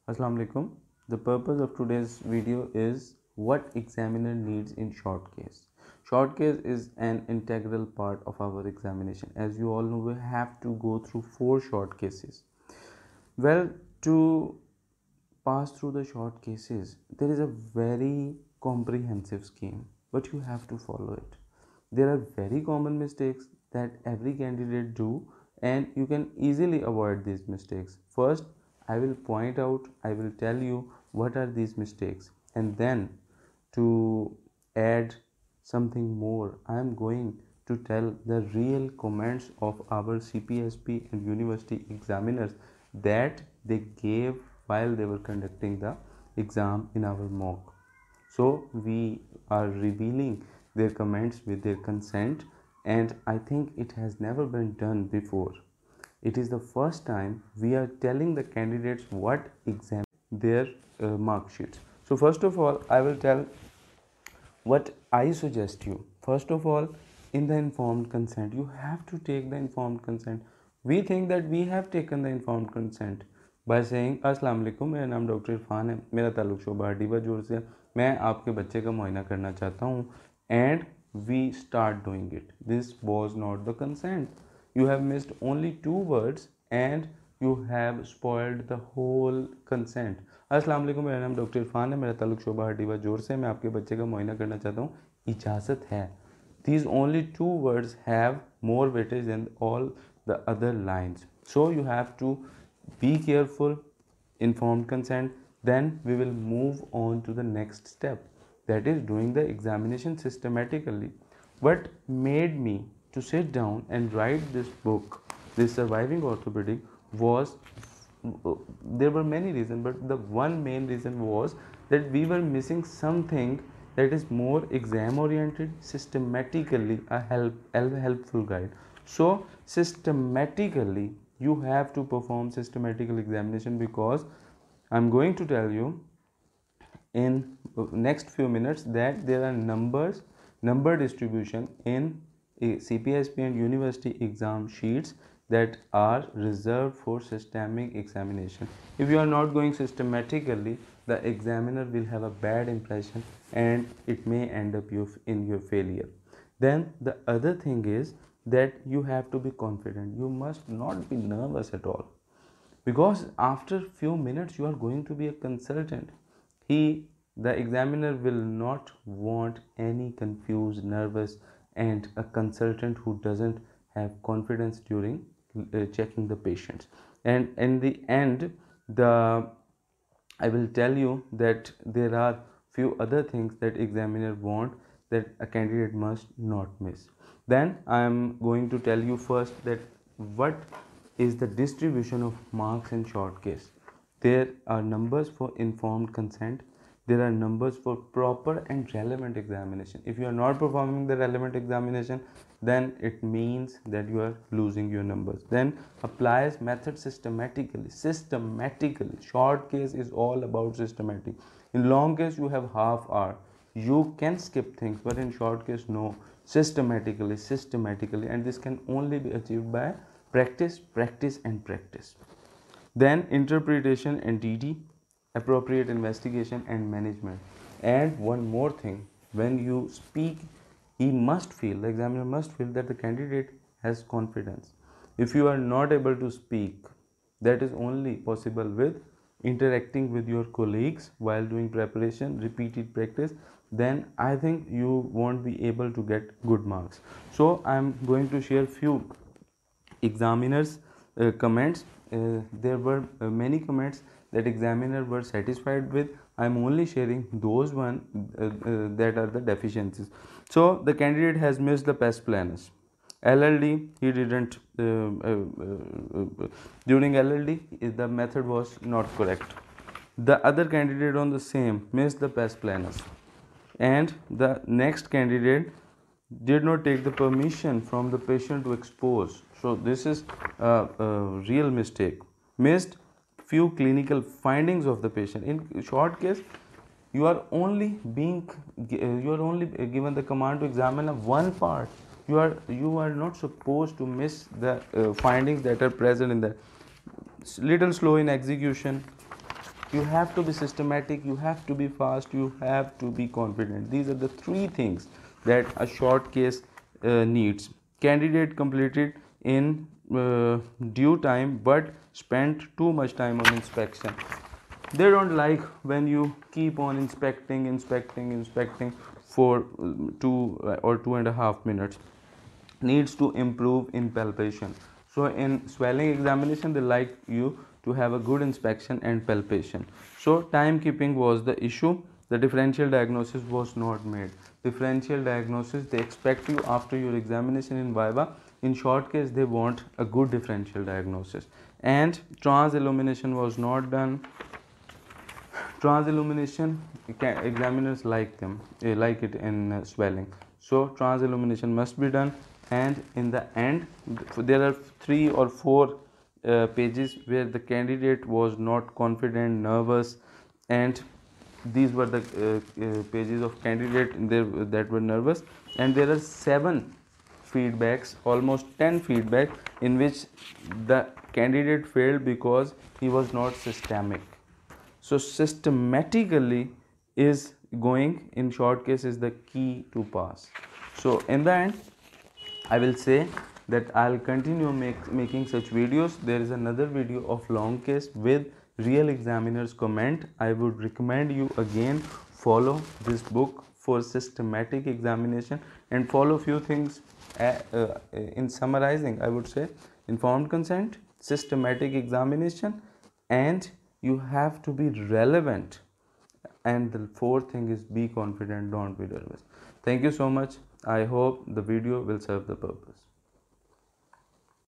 Assalamu alaikum. The purpose of today's video is what examiner needs in short case. Short case is an integral part of our examination. As you all know, we have to go through 4 short cases. Well, to pass through the short cases, there is a very comprehensive scheme, but you have to follow it. There are very common mistakes that every candidate do, and you can easily avoid these mistakes. First, I will point out, I will tell you what are these mistakes, and then to add something more, I am going to tell the real comments of our CPSP and university examiners that they gave while they were conducting the exam in our mock. So we are revealing their comments with their consent, and I think it has never been done before. It is the first time we are telling the candidates what exam their mark sheets. So first of all, I will tell what I suggest you. First of all, in the informed consent, you have to take the informed consent. We think that we have taken the informed consent by saying अस्सलाम वालेकुम, मेरा नाम doctor Irfan है, मेरा ताल्लुक शोबा हड्डी जोड़ से, मैं आपके बच्चे का मुआयना करना चाहता हूँ, and we start doing it. This was not the consent. You have missed only 2 words and you have spoiled the whole consent. अस्सलाम वालेकुम, मेरा नाम डॉक्टर इरफान है, मेरा ताल्लुक शोबा हड्डी जोड़ से, मैं आपके बच्चे का मुआयना करना चाहता हूँ, इजाज़त है. These only 2 words have more weightage than all the other lines. So you have to be careful. Informed consent. Then we will move on to the next step, that is doing the examination systematically. What made me to sit down and write this book, this Surviving Orthopedic, was there were many reasons, but the one main reason was that we were missing something that is more exam oriented, systematically a helpful guide. So systematically you have to perform systematical examination, because I'm going to tell you in next few minutes that there are number distribution in CPSP and university exam sheets that are reserved for systemic examination. If you are not going systematically, the examiner will have a bad impression and it may end up in your failure. Then the other thing is that you have to be confident. You must not be nervous at all, because after few minutes you are going to be a consultant. The examiner will not want any confused, nervous and a consultant who doesn't have confidence during checking the patients. And in the end, I will tell you that there are few other things that examiner want that a candidate must not miss. Then I am going to tell you first that what is the distribution of marks in short case. There are numbers for informed consent. There are numbers for proper and relevant examination. If you are not performing the relevant examination, then it means that you are losing your numbers. Then applies method systematically. Short case is all about systematic. In long case you have half hour. You can skip things, but in short case no. Systematically, and this can only be achieved by practice. Then interpretation and DD, appropriate investigation and management. And one more thing, when you speak, the examiner must feel that the candidate has confidence. If you are not able to speak, that is only possible with interacting with your colleagues while doing preparation, repeated practice, then I think you won't be able to get good marks. So I am going to share few examiners comments. There were many comments that examiner were satisfied with. I am only sharing those that are the deficiencies. So the candidate has missed the past planus. LLD, he didn't during LLD the method was not correct. The other candidate on the same missed the past planus, and the next candidate did not take the permission from the patient to expose. So this is a real mistake. Missed few clinical findings of the patient. In short case, you are only given the command to examine one part. You are not supposed to miss the findings that are present in the little slow in execution, You have to be systematic, you have to be fast, you have to be confident. These are the three things that a short case needs. Candidate completed in due time but spent too much time on inspection. They don't like when you keep on inspecting for 2 or 2.5 minutes. Needs to improve in palpation. So in swelling examination they like you to have a good inspection and palpation. So timekeeping was the issue. The differential diagnosis was not made. Differential diagnosis, they expect you after your examination in viva. In short case they want a good differential diagnosis. And trans illumination was not done. Trans illumination, examiners like them, like it in swelling. So trans illumination must be done. And in the end there are 3 or 4 pages where the candidate was not confident, nervous, and these were the pages of candidate there that were nervous. And there are 7 feedbacks, almost 10 feedback, in which the candidate failed because he was not systemic. So systematically is going in short case is the key to pass. So in the end I will say that I'll continue making such videos. There is another video of long case with real examiners comment. I would recommend you again follow this book for systematic examination, and follow few things in summarizing. I would say informed consent, systematic examination, and you have to be relevant. And the fourth thing is be confident, don't be nervous. Thank you so much. I hope the video will serve the purpose.